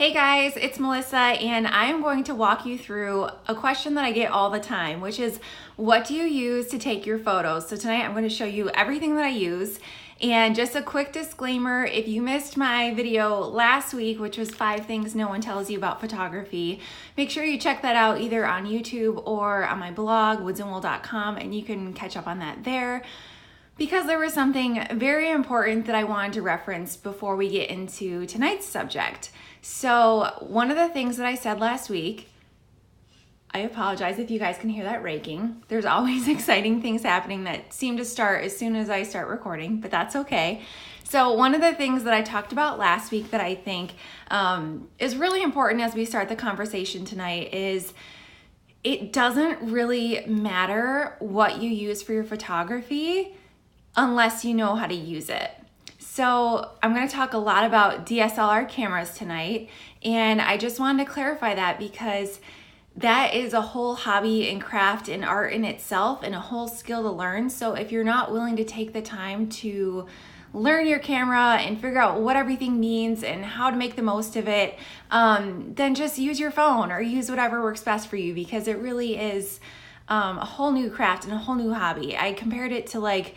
Hey guys, it's Melissa and I'm going to walk you through a question that I get all the time, which is what do you use to take your photos? So tonight I'm going to show you everything that I use. And just a quick disclaimer, if you missed my video last week, which was 5 things no one tells you about photography, make sure you check that out either on YouTube or on my blog, woodsandwool.com, and you can catch up on that there. Because there was something very important that I wanted to reference before we get into tonight's subject. So one of the things that I said last week, I apologize if you guys can hear that raking. There's always exciting things happening that seem to start as soon as I start recording, but that's okay. So one of the things that I talked about last week that I think is really important as we start the conversation tonight is it doesn't really matter what you use for your photography unless you know how to use it. So I'm going to talk a lot about DSLR cameras tonight, and I just wanted to clarify that because that is a whole hobby and craft and art in itself and a whole skill to learn. So if you're not willing to take the time to learn your camera and figure out what everything means and how to make the most of it, then just use your phone or use whatever works best for you, because it really is a whole new craft and a whole new hobby. I compared it to like,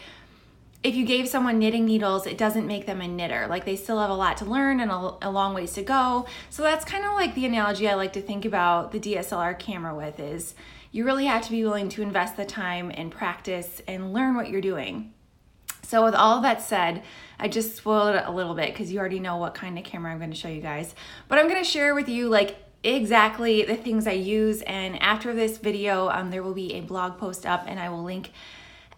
if you gave someone knitting needles, it doesn't make them a knitter. Like, they still have a lot to learn and a long ways to go. So that's kind of like the analogy I like to think about the DSLR camera with, is you really have to be willing to invest the time and practice and learn what you're doing. So with all of that said, I just spoiled it a little bit because you already know what kind of camera I'm going to show you guys. But I'm going to share with you like exactly the things I use. And after this video, there will be a blog post up and I will link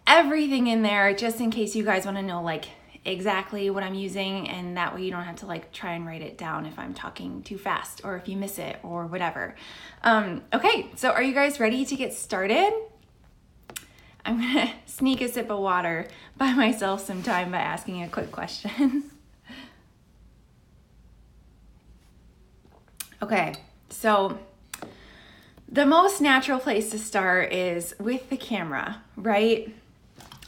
everything in there just in case you guys want to know like exactly what I'm using, and that way you don't have to like try and write it down if I'm talking too fast or if you miss it or whatever. Okay, so are you guys ready to get started? I'm gonna sneak a sip of water, buy myself some time by asking a quick question. Okay, so the most natural place to start is with the camera, right?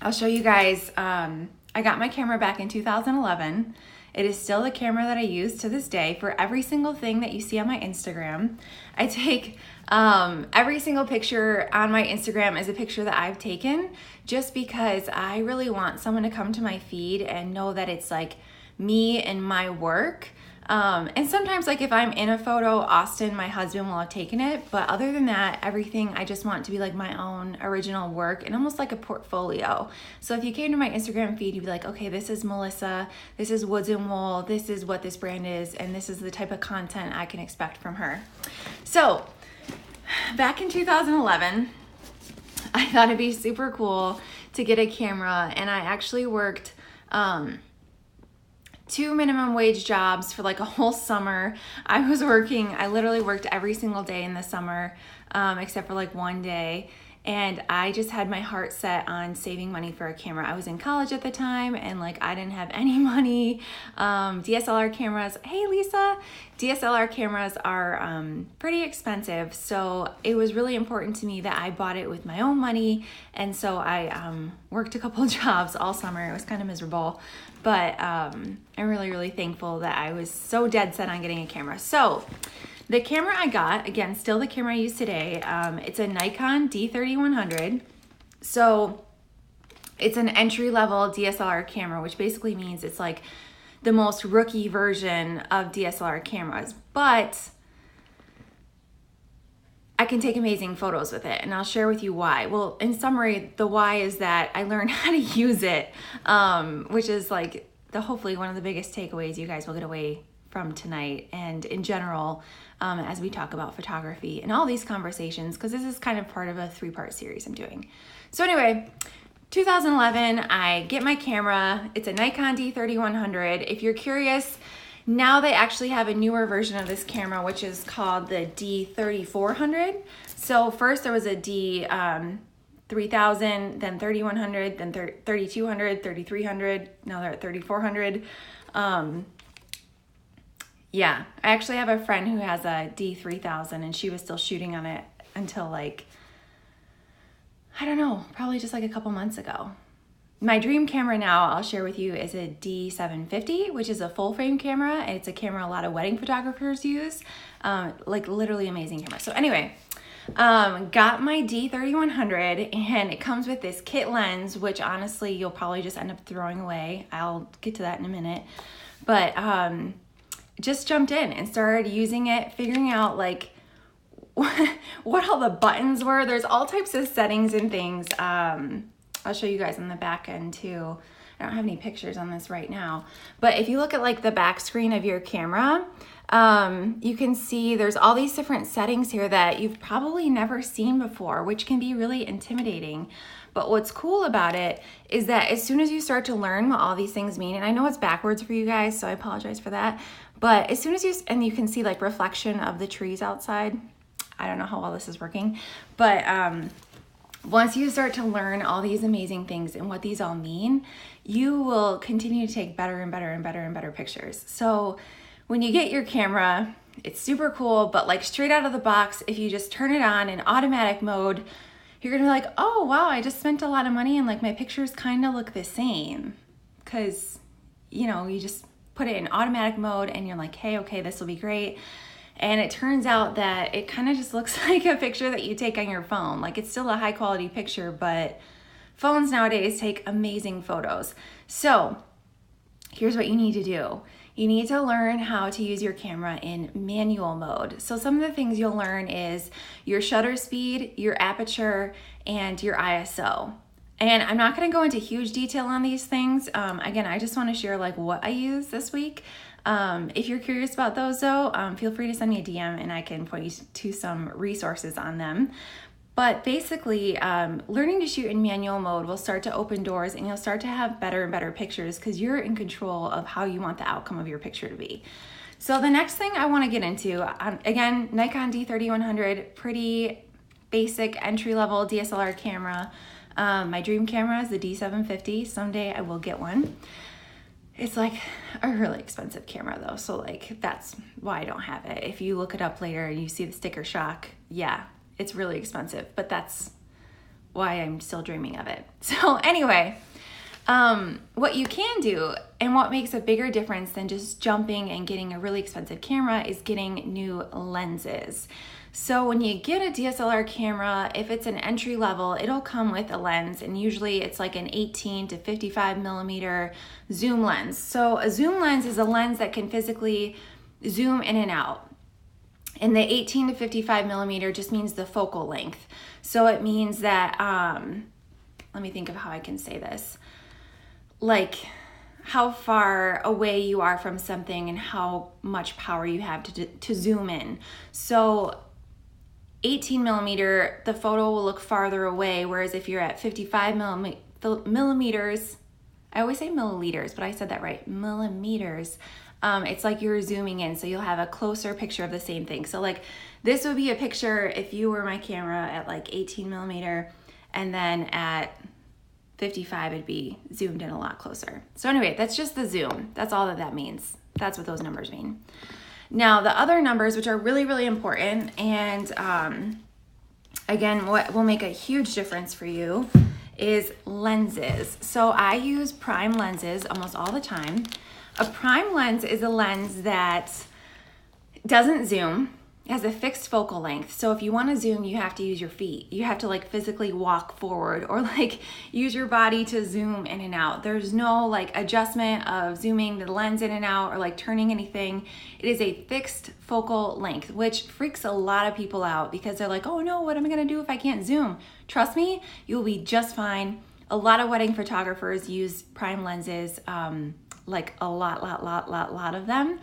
I'll show you guys, I got my camera back in 2011. It is still the camera that I use to this day for every single thing that you see on my Instagram. I take every single picture on my Instagram as a picture that I've taken, just because I really want someone to come to my feed and know that it's like me and my work. And sometimes like if I'm in a photo, Austin, my husband, will have taken it. But other than that, everything I just want to be like my own original work and almost like a portfolio. So if you came to my Instagram feed, you'd be like, okay, this is Melissa, this is Woods and Wool, this is what this brand is, and this is the type of content I can expect from her. So back in 2011, I thought it'd be super cool to get a camera, and I actually worked 2 minimum wage jobs for like a whole summer. I literally worked every single day in the summer, except for like one day. And I just had my heart set on saving money for a camera. I was in college at the time and like I didn't have any money. DSLR cameras, hey Lisa, DSLR cameras are pretty expensive. So it was really important to me that I bought it with my own money. And so I worked a couple jobs all summer. It was kind of miserable, but I'm really, really thankful that I was so dead set on getting a camera. So the camera I got, again, still the camera I use today, it's a Nikon D3100. So it's an entry-level DSLR camera, which basically means it's like the most rookie version of DSLR cameras. But I can take amazing photos with it, and I'll share with you why. Well, in summary, the why is that I learned how to use it, which is like hopefully one of the biggest takeaways you guys will get away from tonight, and in general, as we talk about photography and all these conversations, because this is kind of part of a 3-part series I'm doing. So anyway, 2011, I get my camera. It's a Nikon D3100. If you're curious, now they actually have a newer version of this camera, which is called the D3400. So first there was a D3000, then 3100, then 3200, 3300. Now they're at 3400. Yeah, I actually have a friend who has a D3000 and she was still shooting on it until like, I don't know, probably just like a couple months ago. My dream camera now, I'll share with you, is a D750, which is a full frame camera. It's a camera a lot of wedding photographers use, like literally amazing camera. So anyway, got my D3100 and it comes with this kit lens, which honestly, you'll probably just end up throwing away. I'll get to that in a minute. But just jumped in and started using it, figuring out like what all the buttons were. There's all types of settings and things. I'll show you guys on the back end too. I don't have any pictures on this right now, but if you look at like the back screen of your camera, you can see there's all these different settings here that you've probably never seen before, which can be really intimidating. But what's cool about it is that as soon as you start to learn what all these things mean, and I know it's backwards for you guys, so I apologize for that, but as soon as and you can see like reflection of the trees outside. I don't know how well this is working, but once you start to learn all these amazing things and what these all mean, you will continue to take better and better and better and better pictures. So when you get your camera, it's super cool, but like straight out of the box, if you just turn it on in automatic mode, you're gonna be like, oh wow, I just spent a lot of money and like my pictures kind of look the same. Cause you know, you just put it in automatic mode and you're like, hey, okay, this will be great. And it turns out that it kind of just looks like a picture that you take on your phone. Like it's still a high quality picture, but phones nowadays take amazing photos. So here's what you need to do. You need to learn how to use your camera in manual mode. So some of the things you'll learn is your shutter speed, your aperture, and your ISO. And I'm not gonna go into huge detail on these things. Again, I just wanna share like what I use this week. If you're curious about those though, feel free to send me a DM and I can point you to some resources on them. But basically, learning to shoot in manual mode will start to open doors and you'll start to have better and better pictures because you're in control of how you want the outcome of your picture to be. So the next thing I want to get into, again, Nikon D3100, pretty basic entry-level DSLR camera. My dream camera is the D750. Someday I will get one. It's like a really expensive camera though, so like that's why I don't have it. If you look it up later and you see the sticker shock, yeah, it's really expensive, but that's why I'm still dreaming of it. So anyway, what you can do and what makes a bigger difference than just jumping and getting a really expensive camera is getting new lenses. So when you get a DSLR camera, if it's an entry level, it'll come with a lens, and usually it's like an 18 to 55 millimeter zoom lens. So a zoom lens is a lens that can physically zoom in and out. And the 18 to 55 millimeter just means the focal length. So it means that, let me think of how I can say this. Like how far away you are from something and how much power you have to zoom in. So 18 millimeter, the photo will look farther away, whereas if you're at 55 millimeters, I always say milliliters, but I said that right, millimeters, it's like you're zooming in, so you'll have a closer picture of the same thing. So like this would be a picture if you were my camera at like 18 millimeter, and then at 55 it'd be zoomed in a lot closer. So anyway, that's just the zoom. That's all that means. That's what those numbers mean. Now the other numbers, which are really, really important, and again, what will make a huge difference for you is lenses. So I use prime lenses almost all the time. A prime lens is a lens that doesn't zoom. It has a fixed focal length. So if you want to zoom, you have to use your feet. You have to like physically walk forward or like use your body to zoom in and out. There's no like adjustment of zooming the lens in and out or like turning anything. It is a fixed focal length, which freaks a lot of people out because they're like, oh no, what am I gonna do if I can't zoom? Trust me, you'll be just fine. A lot of wedding photographers use prime lenses, like a lot of them.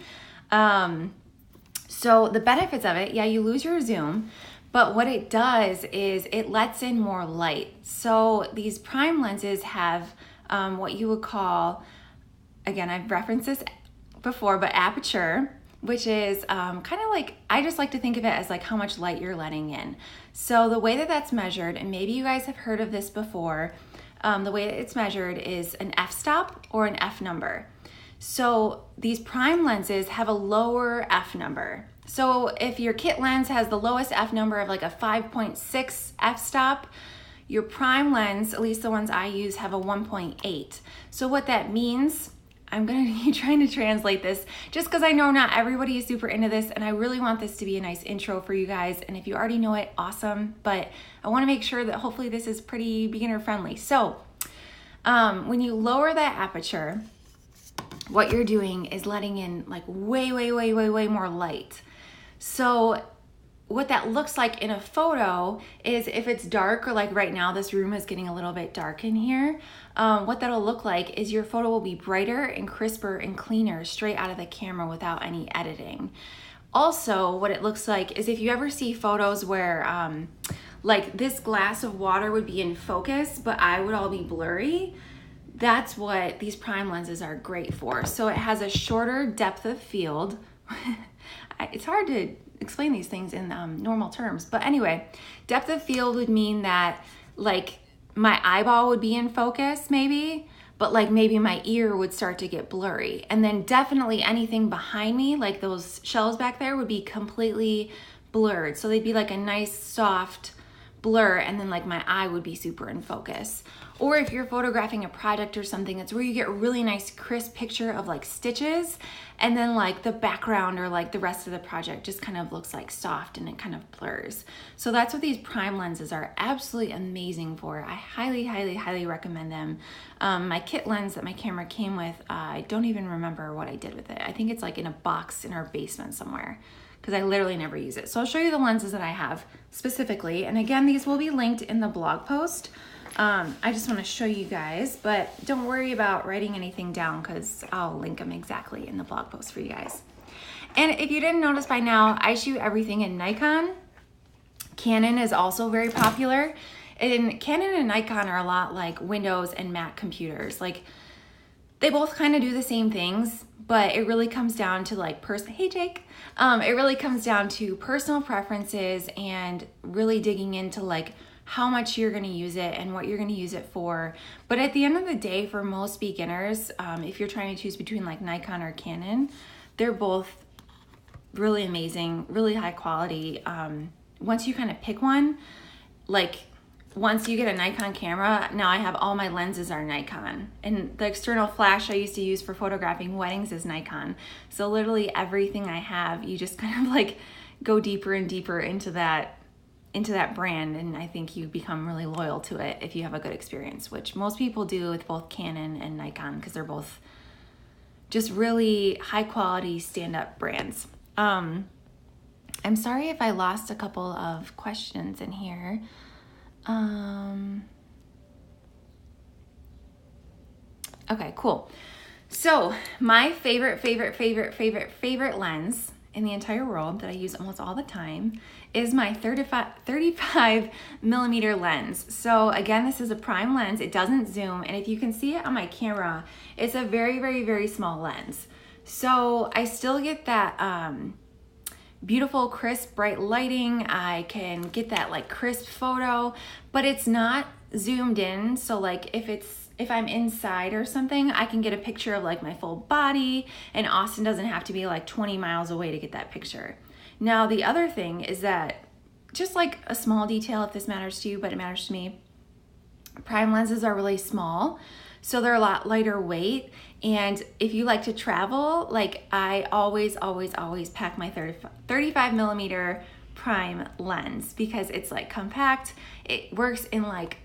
So the benefits of it, yeah, you lose your zoom, but what it does is it lets in more light. So these prime lenses have what you would call, again, I've referenced this before, but aperture, which is kind of like, I just like to think of it as like how much light you're letting in. So the way that that's measured, and maybe you guys have heard of this before, the way that it's measured is an f-stop or an f number. So these prime lenses have a lower f number. So if your kit lens has the lowest f number of like a 5.6 f-stop, Your prime lens, at least the ones I use, have a 1.8. So what that means, I'm gonna be trying to translate this just because I know not everybody is super into this, and I really want this to be a nice intro for you guys. And if you already know it, awesome. But I wanna make sure that hopefully this is pretty beginner friendly. So when you lower that aperture, what you're doing is letting in like way more light. So what that looks like in a photo is if it's dark, or like right now this room is getting a little bit dark in here, what that'll look like is your photo will be brighter and crisper and cleaner straight out of the camera without any editing. Also, what it looks like is if you ever see photos where like this glass of water would be in focus but I would all be blurry, that's what these prime lenses are great for. So it has a shorter depth of field. It's hard to explain these things in normal terms, but anyway, depth of field would mean that like my eyeball would be in focus maybe, but like maybe my ear would start to get blurry, and then definitely anything behind me, like those shelves back there, would be completely blurred. So they'd be like a nice soft blur, and then like my eye would be super in focus. Or if you're photographing a project or something, that's where you get a really nice crisp picture of like stitches, and then like the background or like the rest of the project just kind of looks like soft and it kind of blurs. So that's what these prime lenses are absolutely amazing for. I highly recommend them. My kit lens that my camera came with, I don't even remember what I did with it. I think it's like in a box in our basement somewhere, because I literally never use it. So I'll show you the lenses that I have specifically. And again, these will be linked in the blog post. I just want to show you guys, but don't worry about writing anything down because I'll link them exactly in the blog post for you guys. And if you didn't notice by now, I shoot everything in Nikon. Canon is also very popular. And Canon and Nikon are a lot like Windows and Mac computers. Like they both kind of do the same things, but it really comes down to like hey Jake, it really comes down to personal preferences and really digging into like how much you're going to use it and what you're going to use it for. But at the end of the day, for most beginners, if you're trying to choose between like Nikon or Canon, they're both really amazing, really high quality. Once you kind of pick one, like once you get a Nikon camera, now I have all my lenses are Nikon, and the external flash I used to use for photographing weddings is Nikon. So literally everything I have, you just kind of like go deeper and deeper into that brand, and I think you become really loyal to it if you have a good experience, which most people do with both Canon and Nikon because they're both just really high quality stand-up brands. I'm sorry if I lost a couple of questions in here. Okay, cool. So my favorite lens in the entire world that I use almost all the time is my 35 millimeter lens. So again, this is a prime lens. It doesn't zoom, and if you can see it on my camera, it's a very small lens. So I still get that beautiful, crisp, bright lighting. I can get that like crisp photo, but it's not zoomed in. So like if I'm inside or something, I can get a picture of like my full body, and Austin doesn't have to be like 20 miles away to get that picture. Now, the other thing is that, just like a small detail if this matters to you, but it matters to me, prime lenses are really small, so they're a lot lighter weight. And if you like to travel, like I always pack my 35 millimeter prime lens because it's like compact. It works in like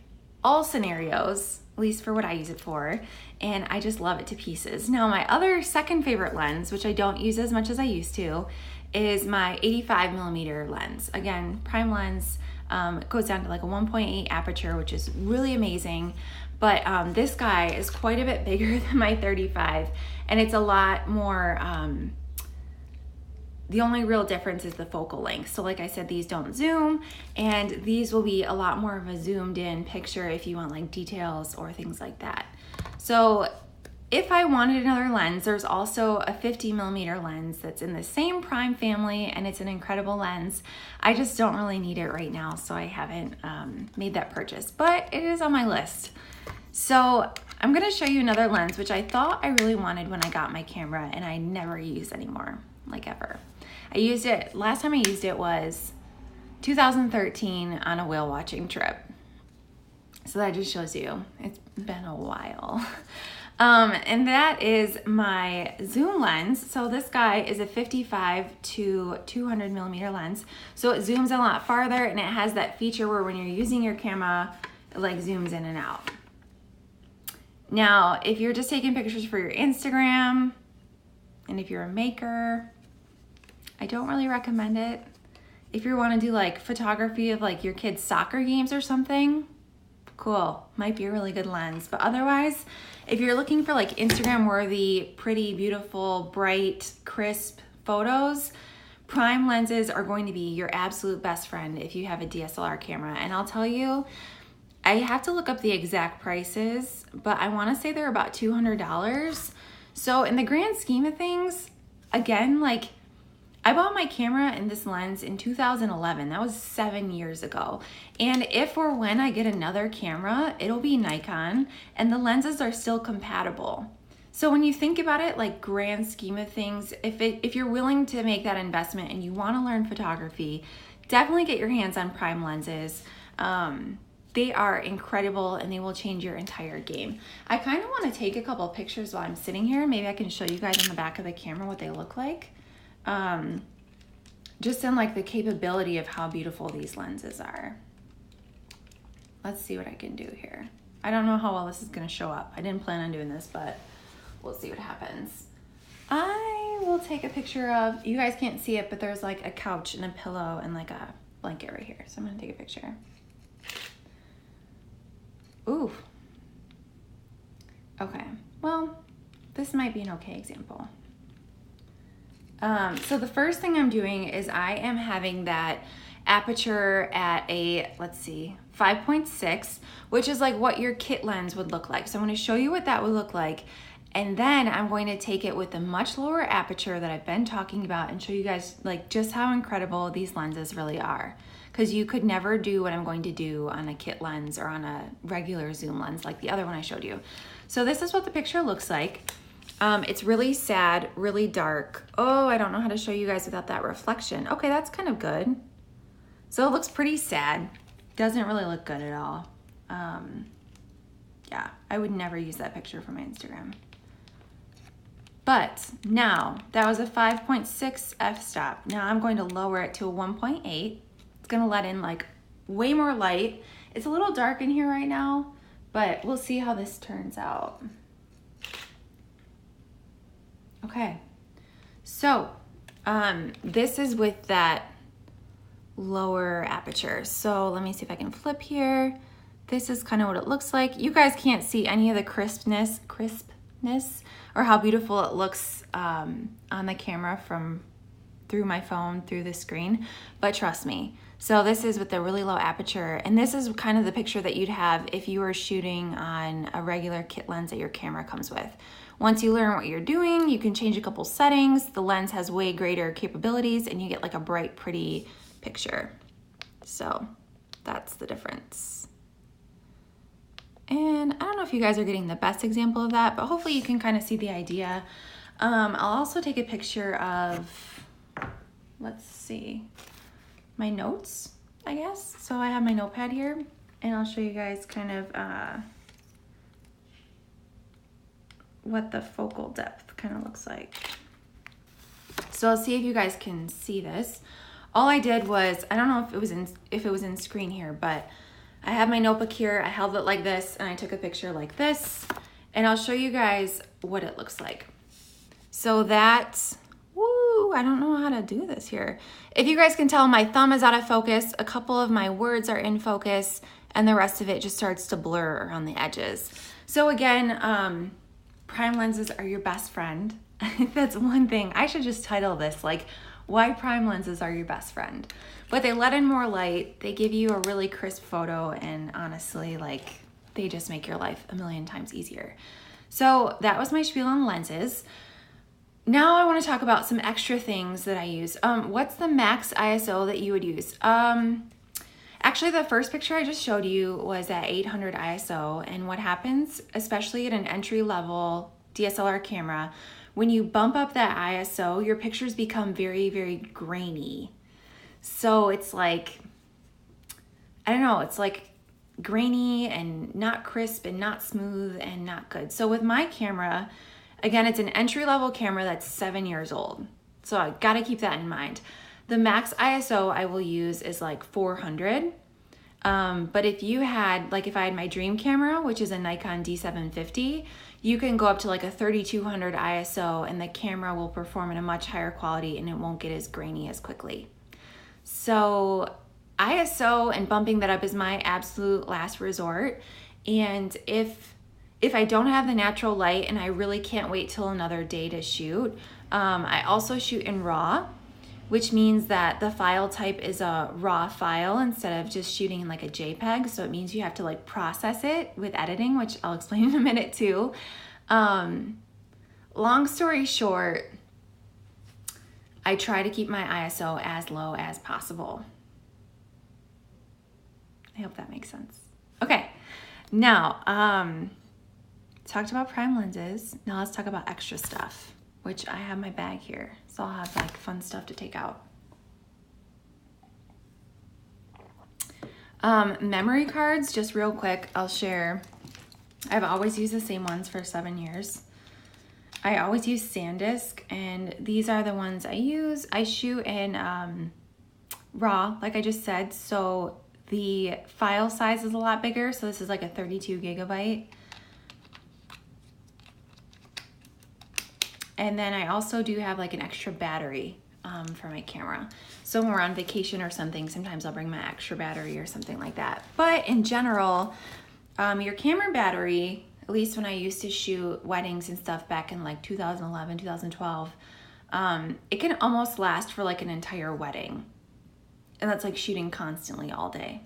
all scenarios, at least for what I use it for, and I just love it to pieces. Now, my other second favorite lens, which I don't use as much as I used to, is my 85 millimeter lens. Again, prime lens, it goes down to like a 1.8 aperture, which is really amazing. But this guy is quite a bit bigger than my 35, and it's a lot more, the only real difference is the focal length. So like I said, these don't zoom, and these will be a lot more of a zoomed in picture if you want like details or things like that. So if I wanted another lens, there's also a 50 millimeter lens that's in the same prime family, and it's an incredible lens. I just don't really need it right now, so I haven't made that purchase, but it is on my list. So I'm gonna show you another lens, which I thought I really wanted when I got my camera, and I never use anymore, like ever. I used it, last time I used it was 2013 on a whale watching trip. So that just shows you it's been a while. And that is my zoom lens. So this guy is a 55 to 200 millimeter lens. So it zooms a lot farther, and it has that feature where when you're using your camera, it like zooms in and out. Now, if you're just taking pictures for your Instagram, and if you're a maker, I don't really recommend it. If you want to do like photography of like your kids' soccer games or something, cool, might be a really good lens. But otherwise, if you're looking for like Instagram worthy, pretty, beautiful, bright, crisp photos, prime lenses are going to be your absolute best friend if you have a DSLR camera. And I'll tell you, I have to look up the exact prices, but I want to say they're about $200. So in the grand scheme of things, again, like I bought my camera and this lens in 2011. That was 7 years ago. And if or when I get another camera, it'll be Nikon, and the lenses are still compatible. So when you think about it, like grand scheme of things, if you're willing to make that investment and you want to learn photography, definitely get your hands on prime lenses. They are incredible and they will change your entire game. I kind of want to take a couple of pictures while I'm sitting here. Maybe I can show you guys on the back of the camera what they look like. Just in like the capability of how beautiful these lenses are. Let's see what I can do here. I don't know how well this is going to show up. I didn't plan on doing this, but we'll see what happens. I will take a picture of, you guys can't see it, but there's like a couch and a pillow and like a blanket right here. So I'm going to take a picture. Ooh. Okay, well, this might be an okay example. So the first thing I'm doing is I am having that aperture at a, let's see, 5.6, which is like what your kit lens would look like. So I'm going to show you what that would look like. And then I'm going to take it with a much lower aperture that I've been talking about and show you guys like just how incredible these lenses really are. Because you could never do what I'm going to do on a kit lens or on a regular zoom lens like the other one I showed you. So this is what the picture looks like. It's really sad, really dark. Oh, I don't know how to show you guys without that reflection. Okay, that's kind of good. So it looks pretty sad. Doesn't really look good at all. Yeah, I would never use that picture for my Instagram. But now, that was a 5.6 f-stop. Now I'm going to lower it to a 1.8. It's gonna let in like way more light. It's a little dark in here right now, but we'll see how this turns out. Okay, so this is with that lower aperture. So let me see if I can flip here. This is kind of what it looks like. You guys can't see any of the crispness or how beautiful it looks on the camera from through my phone, through the screen, but trust me. So this is with the really low aperture, and this is kind of the picture that you'd have if you were shooting on a regular kit lens that your camera comes with. Once you learn what you're doing, you can change a couple settings. The lens has way greater capabilities and you get like a bright, pretty picture. So that's the difference. And I don't know if you guys are getting the best example of that, but hopefully you can kind of see the idea. I'll also take a picture of, let's see, my notes, I guess. So I have my notepad here and I'll show you guys kind of what the focal depth kind of looks like. So I'll see if you guys can see this. All I did was, I don't know if it was in screen here, but I have my notebook here. I held it like this and I took a picture like this, and I'll show you guys what it looks like. So that's, woo, I don't know how to do this here. If you guys can tell, my thumb is out of focus, a couple of my words are in focus, and the rest of it just starts to blur around the edges. So again, prime lenses are your best friend. That's one thing. I should just title this like, why prime lenses are your best friend. But they let in more light, they give you a really crisp photo, and honestly, like, they just make your life a million times easier. So that was my spiel on lenses. Now I want to talk about some extra things that I use. What's the max ISO that you would use? Actually, the first picture I just showed you was at 800 ISO, and what happens, especially at an entry-level DSLR camera, when you bump up that ISO, your pictures become very, very grainy. So it's like, I don't know, it's like grainy and not crisp and not smooth and not good. So with my camera, again, it's an entry-level camera that's 7 years old. So I gotta keep that in mind. The max ISO I will use is like 400. But if you had, like if I had my dream camera, which is a Nikon D750, you can go up to like a 3200 ISO and the camera will perform at a much higher quality and it won't get as grainy as quickly. So ISO and bumping that up is my absolute last resort. And if I don't have the natural light and I really can't wait till another day to shoot, I also shoot in RAW, which means that the file type is a RAW file instead of just shooting in like a JPEG. So it means you have to like process it with editing, which I'll explain in a minute too. Long story short, I try to keep my ISO as low as possible. I hope that makes sense. Okay, now, talked about prime lenses. Now let's talk about extra stuff, which I have my bag here. So I'll have like fun stuff to take out. Memory cards, just real quick, I'll share. I've always used the same ones for 7 years. I always use SanDisk, and these are the ones I use. I shoot in RAW, like I just said, so the file size is a lot bigger. So this is like a 32 gigabyte. And then I also do have like an extra battery for my camera. So when we're on vacation or something, sometimes I'll bring my extra battery or something like that. But in general, your camera battery, at least when I used to shoot weddings and stuff back in like 2011, 2012, it can almost last for like an entire wedding. And that's like shooting constantly all day,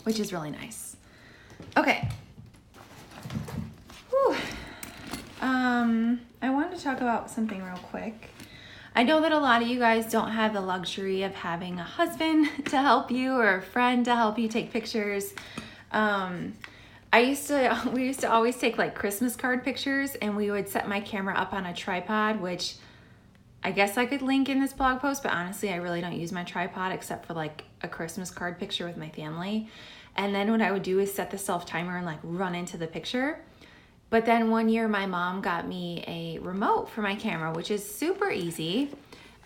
which is really nice. Okay. Whew. I wanted to talk about something real quick. I know that a lot of you guys don't have the luxury of having a husband to help you or a friend to help you take pictures. We used to always take like Christmas card pictures, and we would set my camera up on a tripod, which I guess I could link in this blog post, but honestly, I really don't use my tripod except for like a Christmas card picture with my family. And then what I would do is set the self timer and like run into the picture. But then one year my mom got me a remote for my camera, which is super easy.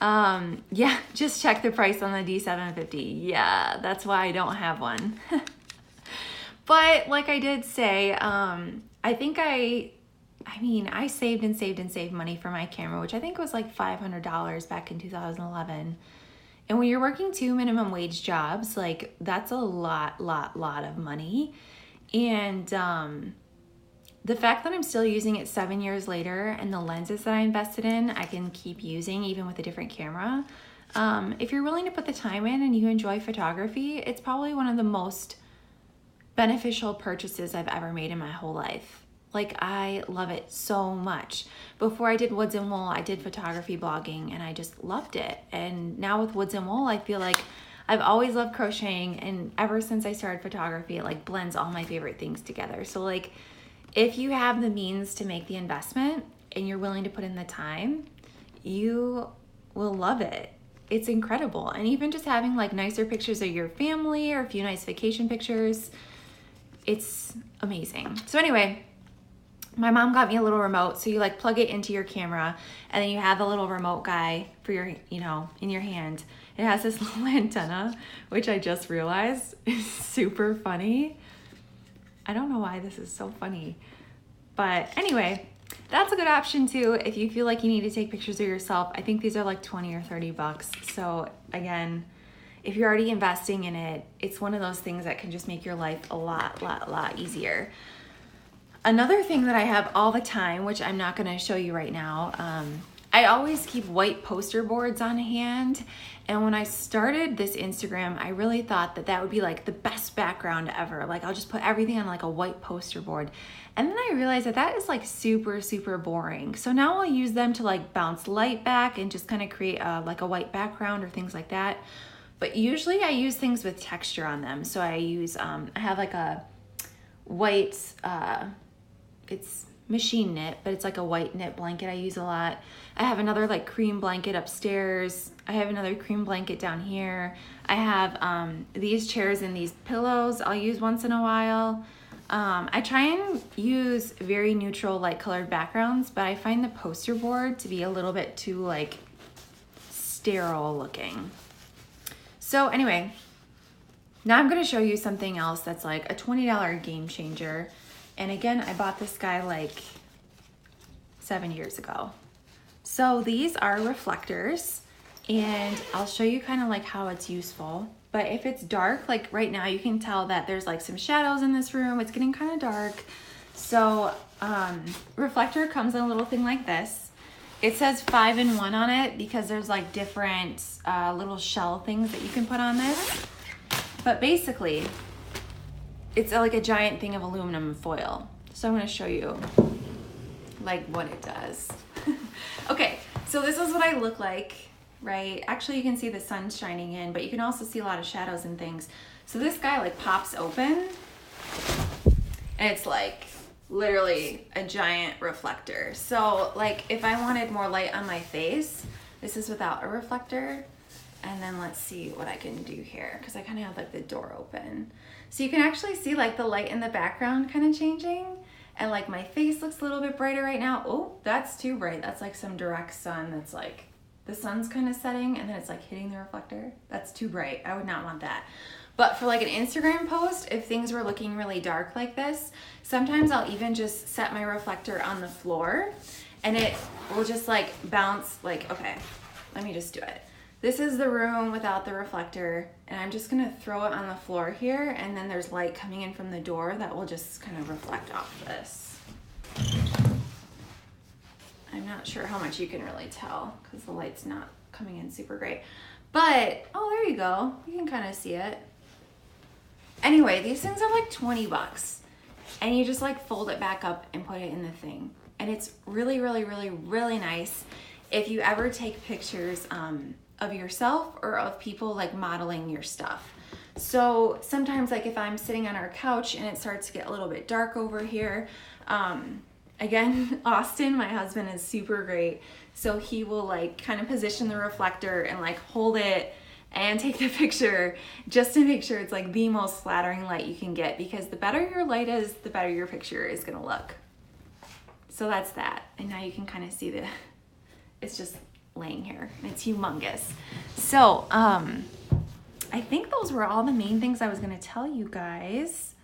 Yeah, just check the price on the D750. Yeah, that's why I don't have one. But like I did say, I think I saved and saved and saved money for my camera, which I think was like $500 back in 2011. And when you're working 2 minimum wage jobs, like that's a lot of money. And the fact that I'm still using it 7 years later and the lenses that I invested in, I can keep using even with a different camera. If you're willing to put the time in and you enjoy photography, it's probably one of the most beneficial purchases I've ever made in my whole life. Like I love it so much. Before I did Woods and Wool, I did photography blogging and I just loved it. And now with Woods and Wool, I feel like I've always loved crocheting, and ever since I started photography, it like blends all my favorite things together. So like if you have the means to make the investment and you're willing to put in the time, you will love it. It's incredible. And even just having like nicer pictures of your family or a few nice vacation pictures, it's amazing. So anyway, my mom got me a little remote. So you like plug it into your camera and then you have the little remote guy for your, in your hand. It has this little antenna, which I just realized is super funny. I don't know why this is so funny. But anyway, that's a good option too if you feel like you need to take pictures of yourself. I think these are like 20 or 30 bucks. So again, if you're already investing in it, it's one of those things that can just make your life a lot easier. Another thing that I have all the time, which I'm not gonna show you right now, I always keep white poster boards on hand. And when I started this Instagram, I really thought that that would be like the best background ever. Like I'll just put everything on like a white poster board. And then I realized that that is like super boring. So now I'll use them to like bounce light back and just kind of create like a white background or things like that. But usually I use things with texture on them. So I use, I have like a white, it's machine knit, but it's like a white knit blanket I use a lot. I have another like cream blanket upstairs. I have another cream blanket down here. I have these chairs and these pillows I'll use once in a while. I try and use very neutral light colored backgrounds, but I find the poster board to be a little bit too like sterile looking. So anyway, now I'm gonna show you something else that's like a $20 game changer. And again, I bought this guy like 7 years ago. So these are reflectors, and I'll show you kind of like how it's useful. But if it's dark, like right now, you can tell that there's like some shadows in this room. It's getting kind of dark. So reflector comes in a little thing like this. It says 5-in-1 on it because there's like different little shell things that you can put on this. But basically, it's like a giant thing of aluminum foil. So I'm gonna show you like what it does. Okay, so this is what I look like, right? Actually, you can see the sun shining in, but you can also see a lot of shadows and things. So this guy like pops open, and it's like literally a giant reflector. So like if I wanted more light on my face, this is without a reflector. And then let's see what I can do here, because I kind of have like the door open. So you can actually see like the light in the background kind of changing, and like my face looks a little bit brighter right now. Oh, that's too bright. That's like some direct sun. That's like the sun's kind of setting and then it's like hitting the reflector. That's too bright. I would not want that. But for like an Instagram post, if things were looking really dark like this, sometimes I'll even just set my reflector on the floor and it will just like bounce like, okay, let me just do it. This is the room without the reflector, and I'm just gonna throw it on the floor here, and then there's light coming in from the door that will just kind of reflect off this. I'm not sure how much you can really tell because the light's not coming in super great. But, oh, there you go. You can kind of see it. Anyway, these things are like 20 bucks, and you just like fold it back up and put it in the thing. And it's really, really, really, really nice if you ever take pictures of yourself or of people like modeling your stuff. So sometimes like if I'm sitting on our couch and it starts to get a little bit dark over here, again, Austin, my husband, is super great. So he will like kind of position the reflector and like hold it and take the picture just to make sure it's like the most flattering light you can get, because the better your light is, the better your picture is gonna look. So that's that. And now you can kind of see it's just laying here. It's humongous. So I think those were all the main things I was going to tell you guys.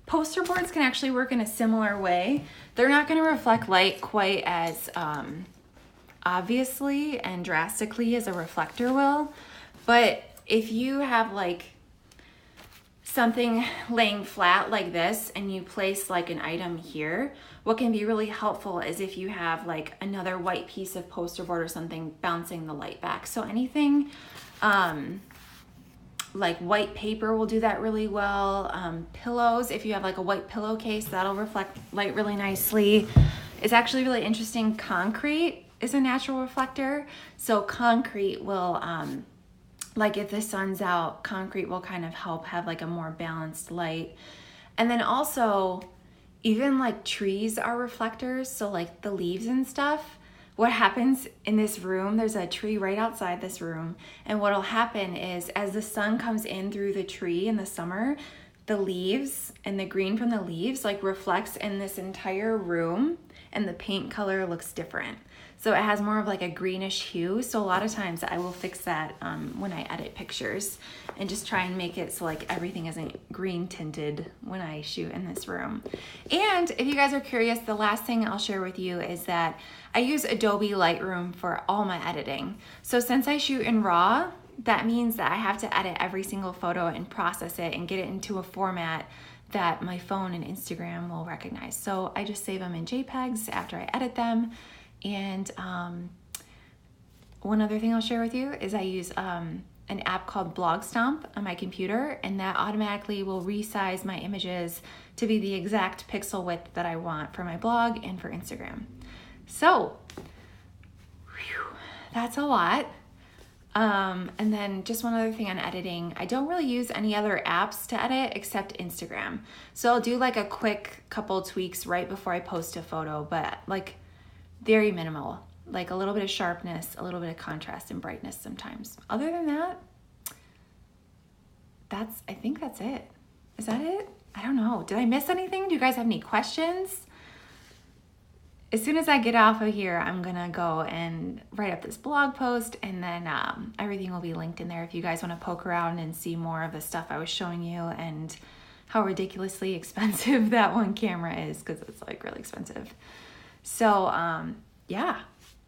Poster boards can actually work in a similar way. They're not going to reflect light quite as obviously and drastically as a reflector will, but if you have like something laying flat like this and you place like an item here, what can be really helpful is if you have like another white piece of poster board or something bouncing the light back. So anything like white paper will do that really well. Pillows, if you have like a white pillowcase, that'll reflect light really nicely. It's actually really interesting. Concrete is a natural reflector. So concrete will, like if the sun's out, concrete will kind of help have like a more balanced light. And then also, even like trees are reflectors, so like the leaves and stuff. What happens in this room, there's a tree right outside this room, and what'll happen is as the sun comes in through the tree in the summer, the leaves and the green from the leaves like reflects in this entire room, and the paint color looks different. So it has more of like a greenish hue. So a lot of times I will fix that when I edit pictures and just try and make it so like everything isn't green tinted when I shoot in this room. And if you guys are curious, the last thing I'll share with you is that I use Adobe Lightroom for all my editing. So since I shoot in RAW, that means that I have to edit every single photo and process it and get it into a format that my phone and Instagram will recognize. So I just save them in JPEGs after I edit them. And one other thing I'll share with you is I use an app called BlogStomp on my computer, and that automatically will resize my images to be the exact pixel width that I want for my blog and for Instagram. So, whew, that's a lot. And then just one other thing on editing. I don't really use any other apps to edit except Instagram. So I'll do like a quick couple tweaks right before I post a photo, but like very minimal, like a little bit of sharpness, a little bit of contrast and brightness sometimes. Other than that, I think that's it. Is that it? I don't know. Did I miss anything? Do you guys have any questions? As soon as I get off of here, I'm gonna go and write up this blog post, and then everything will be linked in there if you guys wanna poke around and see more of the stuff I was showing you and how ridiculously expensive that one camera is, because it's like really expensive. So yeah,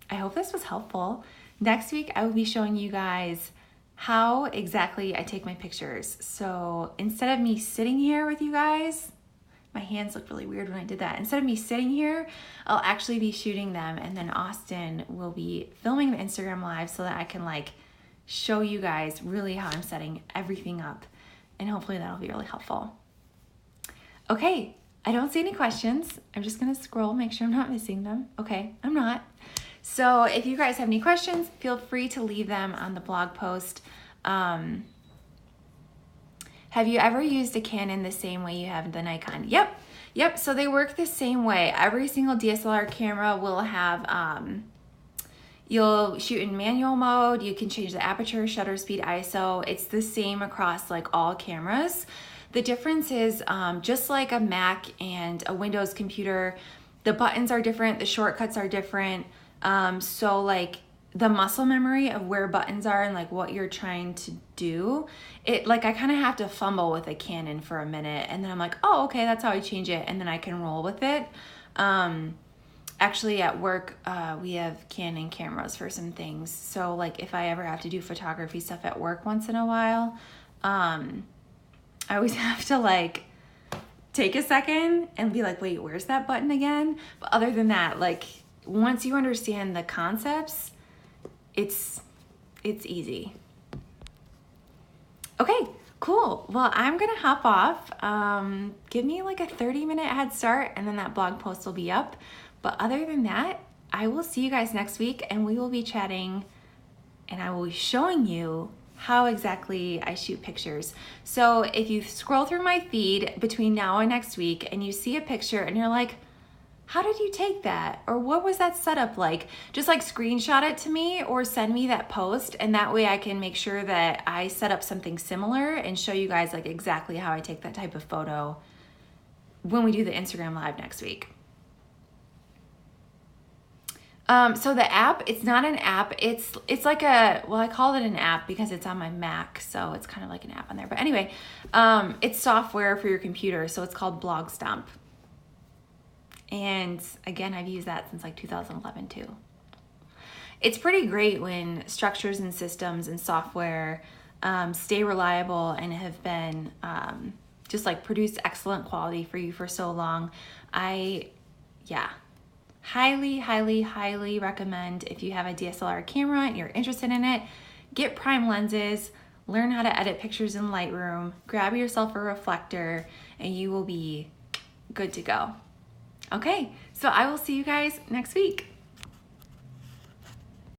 I hope this was helpful. Next week, I will be showing you guys how exactly I take my pictures. So instead of me sitting here with you guys, my hands look really weird when I did that. Instead of me sitting here, I'll actually be shooting them, and then Austin will be filming the Instagram live so that I can like show you guys really how I'm setting everything up, and hopefully that'll be really helpful. Okay, I don't see any questions. I'm just gonna scroll, make sure I'm not missing them. Okay, I'm not. So if you guys have any questions, feel free to leave them on the blog post. Have you ever used a Canon the same way you have the Nikon? Yep, so they work the same way. Every single DSLR camera will have, you'll shoot in manual mode, you can change the aperture, shutter speed, ISO. It's the same across like all cameras. The difference is just like a Mac and a Windows computer, the buttons are different, the shortcuts are different. So like the muscle memory of where buttons are and like what you're trying to do, it like I kind of have to fumble with a Canon for a minute, and then I'm like, oh, okay, that's how I change it, and then I can roll with it. Actually at work, we have Canon cameras for some things. So like if I ever have to do photography stuff at work once in a while, I always have to like take a second and be like, wait, where's that button again? But other than that, like once you understand the concepts, it's easy. Okay, cool. Well, I'm gonna hop off. Give me like a 30-minute head start, and then that blog post will be up. But other than that, I will see you guys next week, and we will be chatting, and I will be showing you how exactly I shoot pictures. So if you scroll through my feed between now and next week and you see a picture and you're like, how did you take that? Or what was that setup like? Just like screenshot it to me or send me that post, and that way I can make sure that I set up something similar and show you guys like exactly how I take that type of photo when we do the Instagram live next week. So the app, it's not an app. It's like well, I call it an app because it's on my Mac, so it's kind of like an app on there. But anyway, it's software for your computer, so it's called Blog Stomp. And again, I've used that since like 2011 too. It's pretty great when structures and systems and software stay reliable and have been just like produced excellent quality for you for so long. Yeah, highly recommend, if you have a DSLR camera and you're interested in it, get prime lenses, learn how to edit pictures in Lightroom, grab yourself a reflector, and you will be good to go. Okay, so I will see you guys next week.